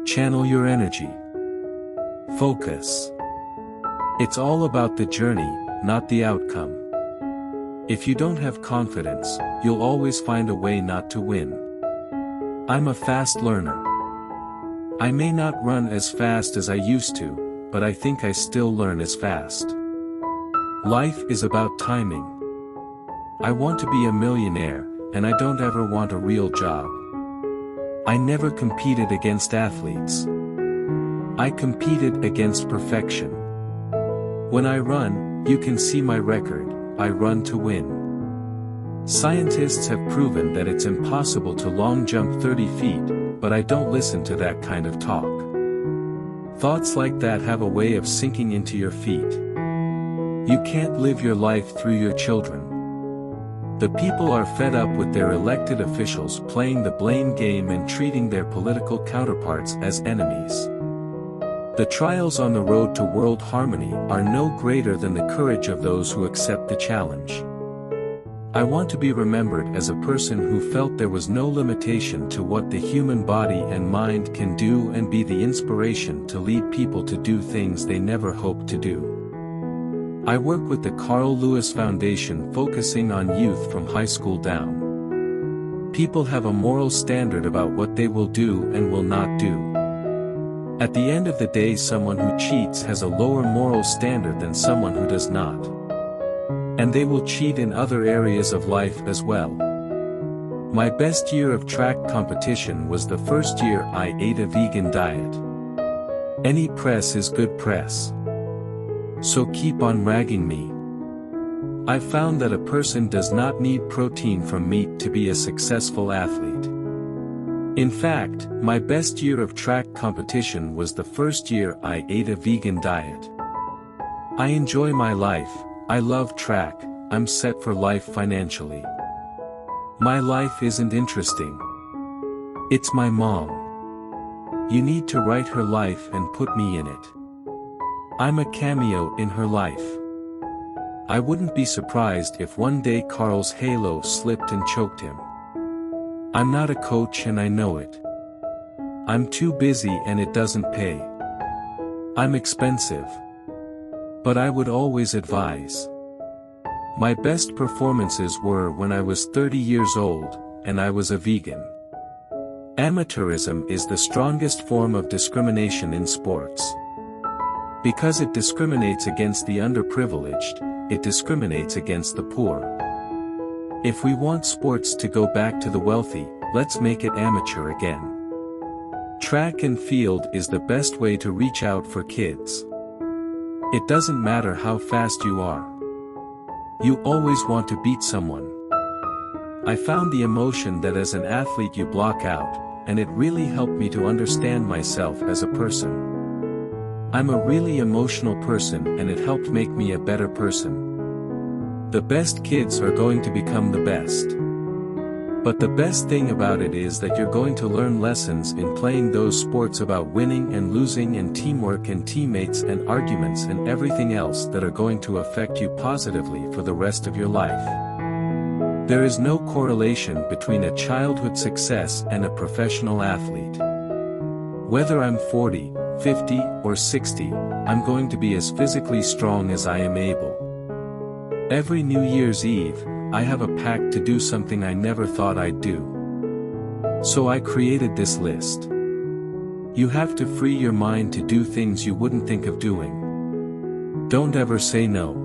Channel your energy. Focus. It's all about the journey, not the outcome. If you don't have confidence, you'll always find a way not to win. I'm a fast learner. I may not run as fast as I used to, but I think I still learn as fast. Life is about timing. I want to be a millionaire, and I don't ever want a real job. I never competed against athletes. I competed against perfection. When I run, you can see my record. I run to win. Scientists have proven that it's impossible to long jump 30 feet, but I don't listen to that kind of talk. Thoughts like that have a way of sinking into your feet. You can't live your life through your children. The people are fed up with their elected officials playing the blame game and treating their political counterparts as enemies. The trials on the road to world harmony are no greater than the courage of those who accept the challenge. I want to be remembered as a person who felt there was no limitation to what the human body and mind can do and be the inspiration to lead people to do things they never hoped to do. I work with the Carl Lewis Foundation focusing on youth from high school down. People have a moral standard about what they will do and will not do. At the end of the day, someone who cheats has a lower moral standard than someone who does not. And they will cheat in other areas of life as well. My best year of track competition was the first year I ate a vegan diet. Any press is good press. So keep on ragging me. I've found that a person does not need protein from meat to be a successful athlete. In fact, my best year of track competition was the first year I ate a vegan diet. I enjoy my life, I love track, I'm set for life financially. My life isn't interesting. It's my mom. You need to write her life and put me in it. I'm a cameo in her life. I wouldn't be surprised if one day Carl's halo slipped and choked him. I'm not a coach and I know it. I'm too busy and it doesn't pay. I'm expensive. But I would always advise. My best performances were when I was 30 years old, and I was a vegan. Amateurism is the strongest form of discrimination in sports. Because it discriminates against the underprivileged, it discriminates against the poor. If we want sports to go back to the wealthy, let's make it amateur again. Track and field is the best way to reach out for kids. It doesn't matter how fast you are. You always want to beat someone. I found the emotion that as an athlete you block out, and it really helped me to understand myself as a person. I'm a really emotional person and it helped make me a better person. The best kids are going to become the best. But the best thing about it is that you're going to learn lessons in playing those sports about winning and losing and teamwork and teammates and arguments and everything else that are going to affect you positively for the rest of your life. There is no correlation between a childhood success and a professional athlete. Whether I'm 40, 50, or 60, I'm going to be as physically strong as I am able. Every New Year's Eve, I have a pact to do something I never thought I'd do. So I created this list. You have to free your mind to do things you wouldn't think of doing. Don't ever say no.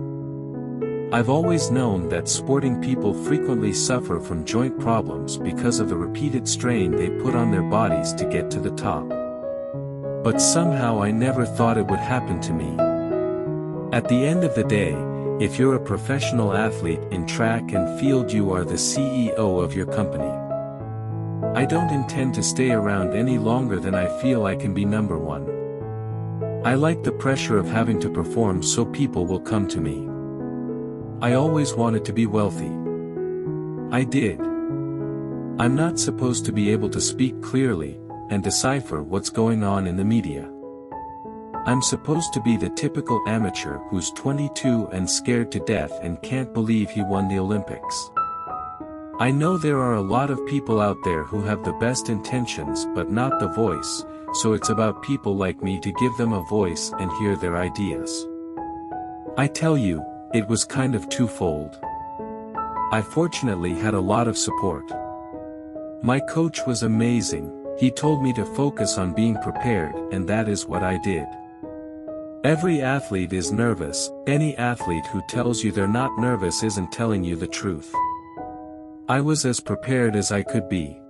I've always known that sporting people frequently suffer from joint problems because of the repeated strain they put on their bodies to get to the top. But somehow I never thought it would happen to me. At the end of the day, if you're a professional athlete in track and field, you are the CEO of your company. I don't intend to stay around any longer than I feel I can be number one. I like the pressure of having to perform so people will come to me. I always wanted to be wealthy. I did. I'm not supposed to be able to speak clearly and decipher what's going on in the media. I'm supposed to be the typical amateur who's 22 and scared to death and can't believe he won the Olympics. I know there are a lot of people out there who have the best intentions but not the voice, so it's about people like me to give them a voice and hear their ideas. I tell you, it was kind of twofold. I fortunately had a lot of support. My coach was amazing. He told me to focus on being prepared, and that is what I did. Every athlete is nervous. Any athlete who tells you they're not nervous isn't telling you the truth. I was as prepared as I could be.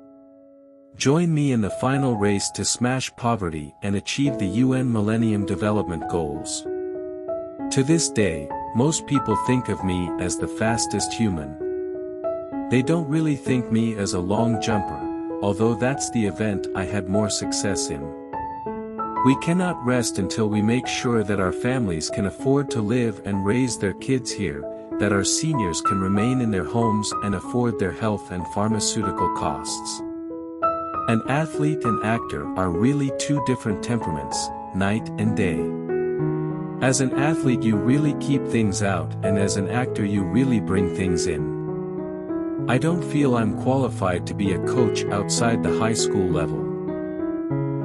Join me in the final race to smash poverty and achieve the UN Millennium Development Goals. To this day, most people think of me as the fastest human. They don't really think me as a long jumper, although that's the event I had more success in. We cannot rest until we make sure that our families can afford to live and raise their kids here, that our seniors can remain in their homes and afford their health and pharmaceutical costs. An athlete and actor are really two different temperaments, night and day. As an athlete you really keep things out, and as an actor you really bring things in. I don't feel I'm qualified to be a coach outside the high school level.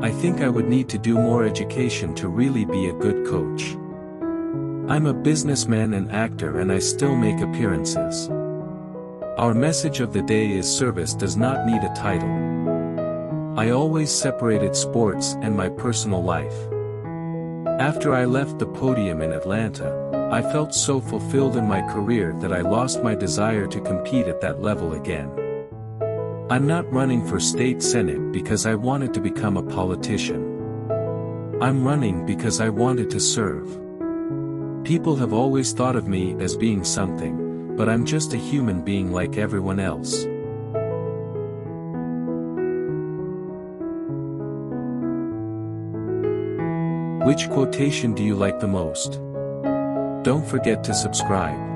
I think I would need to do more education to really be a good coach. I'm a businessman and actor, and I still make appearances. Our message of the day is service does not need a title. I always separated sports and my personal life. After I left the podium in Atlanta, I felt so fulfilled in my career that I lost my desire to compete at that level again. I'm not running for state senate because I wanted to become a politician. I'm running because I wanted to serve. People have always thought of me as being something, but I'm just a human being like everyone else. Which quotation do you like the most? Don't forget to subscribe.